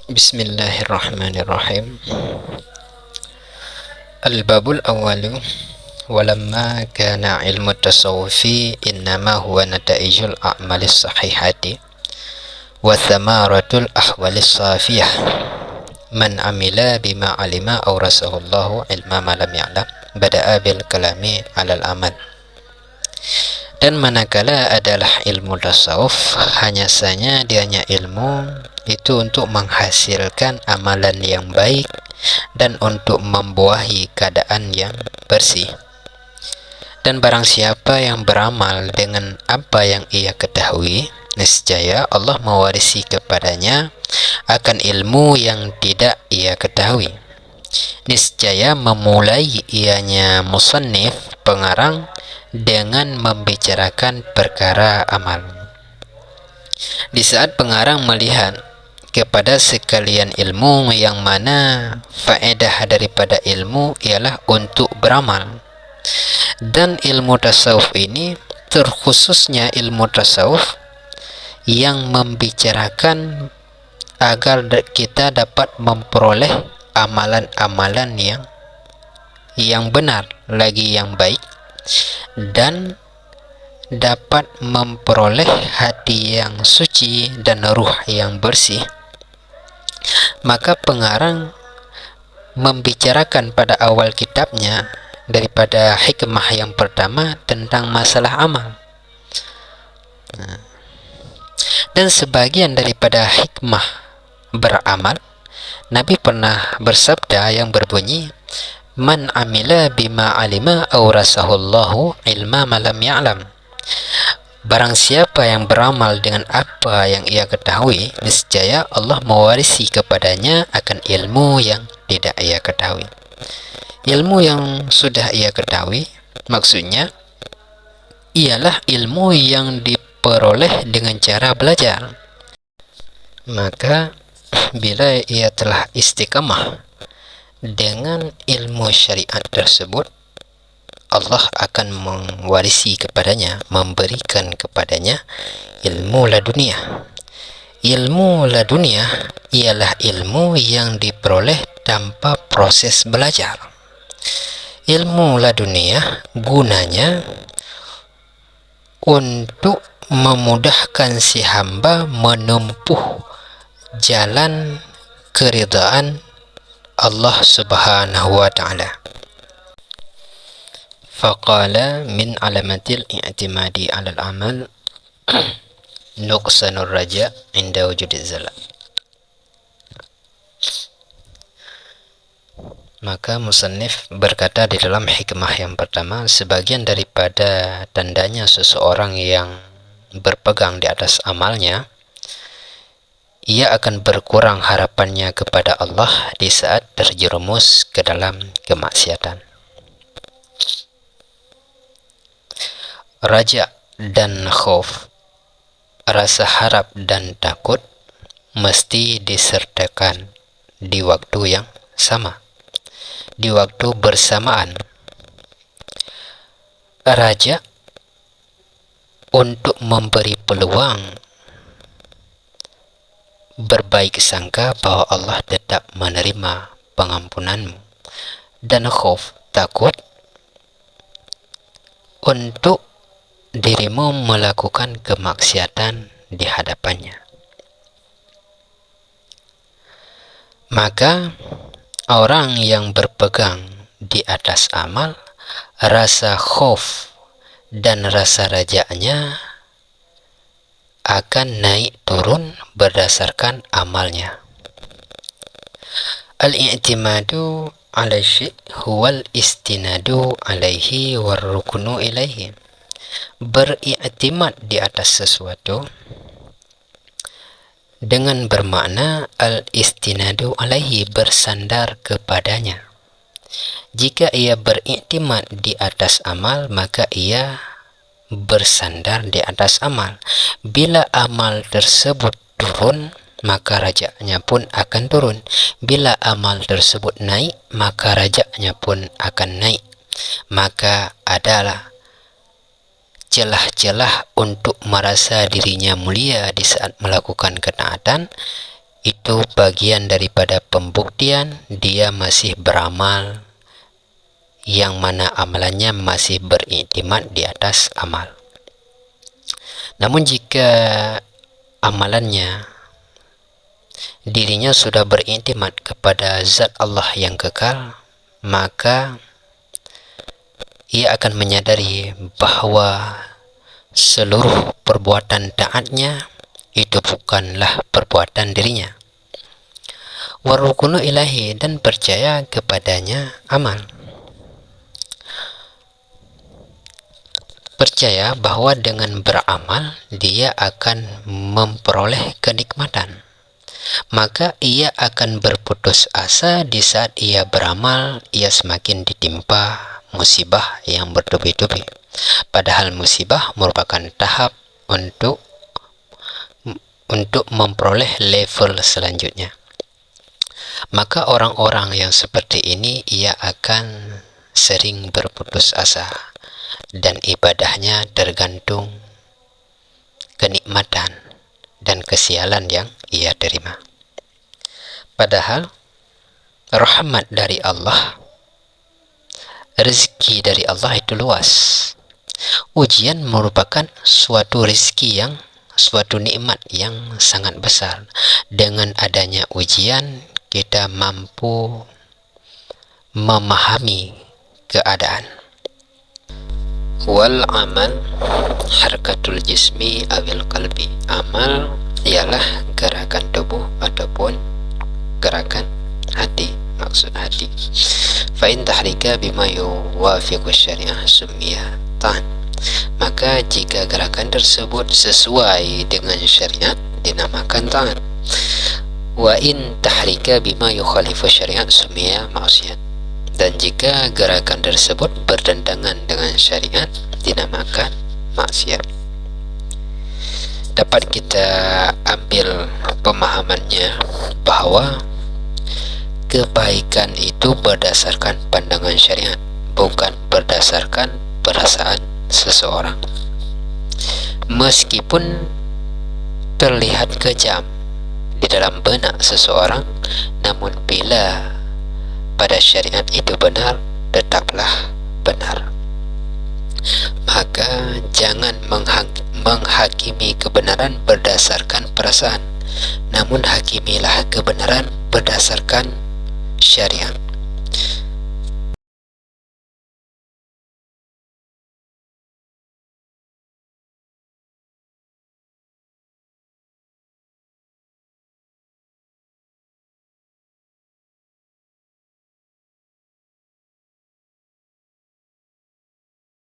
Bismillahirrahmanirrahim. Al-babul awwalu walamma kana ilmu tasawufi innama huwa nataijul a'malis sahihati wa thamaratul ahwalis safiyah man amila bima alima awrasahullahu ilma ma lam ya'lam bada'a bil kalami alal amal. Dan manakala adalah ilmu tasawuf, hanya saja dianya ilmu itu untuk menghasilkan amalan yang baik dan untuk membuahi keadaan yang bersih. Dan barang siapa yang beramal dengan apa yang ia ketahui, niscaya Allah mewarisi kepadanya akan ilmu yang tidak ia ketahui. Niscaya memulai ianya musannif pengarang dengan membicarakan perkara amal. Di saat pengarang melihat kepada sekalian ilmu yang mana faedah daripada ilmu ialah untuk beramal, dan ilmu tasawuf ini terkhususnya ilmu tasawuf yang membicarakan agar kita dapat memperoleh amalan-amalan yang benar lagi yang baik, dan dapat memperoleh hati yang suci dan ruh yang bersih. Maka pengarang membicarakan pada awal kitabnya daripada hikmah yang pertama tentang masalah amal. Dan sebagian daripada hikmah beramal, Nabi pernah bersabda yang berbunyi, man amila bima alima awrasahullahu ilma ma lam ya'lam. Barang siapa yang beramal dengan apa yang ia ketahui, niscaya Allah mewarisi kepadanya akan ilmu yang tidak ia ketahui. Ilmu yang sudah ia ketahui maksudnya ialah ilmu yang diperoleh dengan cara belajar. Maka bila ia telah istiqamah dengan ilmu syariat tersebut, Allah akan mewarisi kepadanya, memberikan kepadanya ilmu laduniah. Ilmu laduniah ialah ilmu yang diperoleh tanpa proses belajar. Ilmu laduniah gunanya untuk memudahkan si hamba menempuh jalan keridaan Allah subhanahu wa ta'ala. Faqala min alamatil i'timadi alal amal nuqsanur raja inda wujudiz zalal. Maka musannif berkata di dalam hikmah yang pertama, sebagian daripada tandanya seseorang yang berpegang di atas amalnya, ia akan berkurang harapannya kepada Allah di saat terjerumus ke dalam kemaksiatan. Raja dan khauf, rasa harap dan takut, mesti disertakan di waktu yang sama, di waktu bersamaan. Raja untuk memberi peluang berbaik sangka bahwa Allah tetap menerima pengampunanmu, dan khauf, takut untuk dirimu melakukan kemaksiatan di hadapannya. Maka orang yang berpegang di atas amal, rasa khauf dan rasa rajanya akan naik turun berdasarkan amalnya. Al-i'timadu ala syai' huwal istinadu alaihi warrukunu ilaihi. Beriktimad di atas sesuatu dengan bermakna al-istinadu alaihi, bersandar kepadanya. Jika ia beriktimad di atas amal, maka ia bersandar di atas amal. Bila amal tersebut turun, maka rajanya pun akan turun. Bila amal tersebut naik, maka rajanya pun akan naik. Maka adalah celah-celah untuk merasa dirinya mulia di saat melakukan ketaatan, itu bagian daripada pembuktian dia masih beramal, yang mana amalannya masih beriktimat di atas amal. Namun jika amalannya dirinya sudah beriktimat kepada zat Allah yang kekal, maka ia akan menyadari bahwa seluruh perbuatan taatnya itu bukanlah perbuatan dirinya. Warukunu ilahi, dan percaya kepadanya amal. Percaya bahwa dengan beramal dia akan memperoleh kenikmatan. Maka ia akan berputus asa di saat ia beramal, ia semakin ditimpa musibah yang bertubi-tubi. Padahal musibah merupakan tahap untuk memperoleh level selanjutnya. Maka orang-orang yang seperti ini ia akan sering berputus asa dan ibadahnya tergantung kenikmatan dan kesialan yang ia terima. Padahal rahmat dari Allah, rezeki dari Allah itu luas. Ujian merupakan suatu suatu nikmat yang sangat besar. Dengan adanya ujian kita mampu memahami keadaan. Wal amal harakatul jismi awil qalbi. Amal ialah gerakan tubuh ataupun gerakan hati, maksud hati. Fa in tahrika bima yuwafiqu syariah summiya ta'an. Maka jika gerakan tersebut sesuai dengan syariat dinamakan ta'at. Wa in tahrika bima yukhalifu syariat summiya ma'siyat. Dan jika gerakan tersebut bertentangan dengan syariat dinamakan maksiat. Dapat kita ambil pemahamannya bahwa kebaikan itu berdasarkan pandangan syariat, bukan berdasarkan perasaan seseorang. Meskipun terlihat kejam di dalam benak seseorang, namun bila pada syariat itu benar, tetaplah benar. Maka jangan menghakimi kebenaran berdasarkan perasaan, namun hakimilah kebenaran berdasarkan syariat.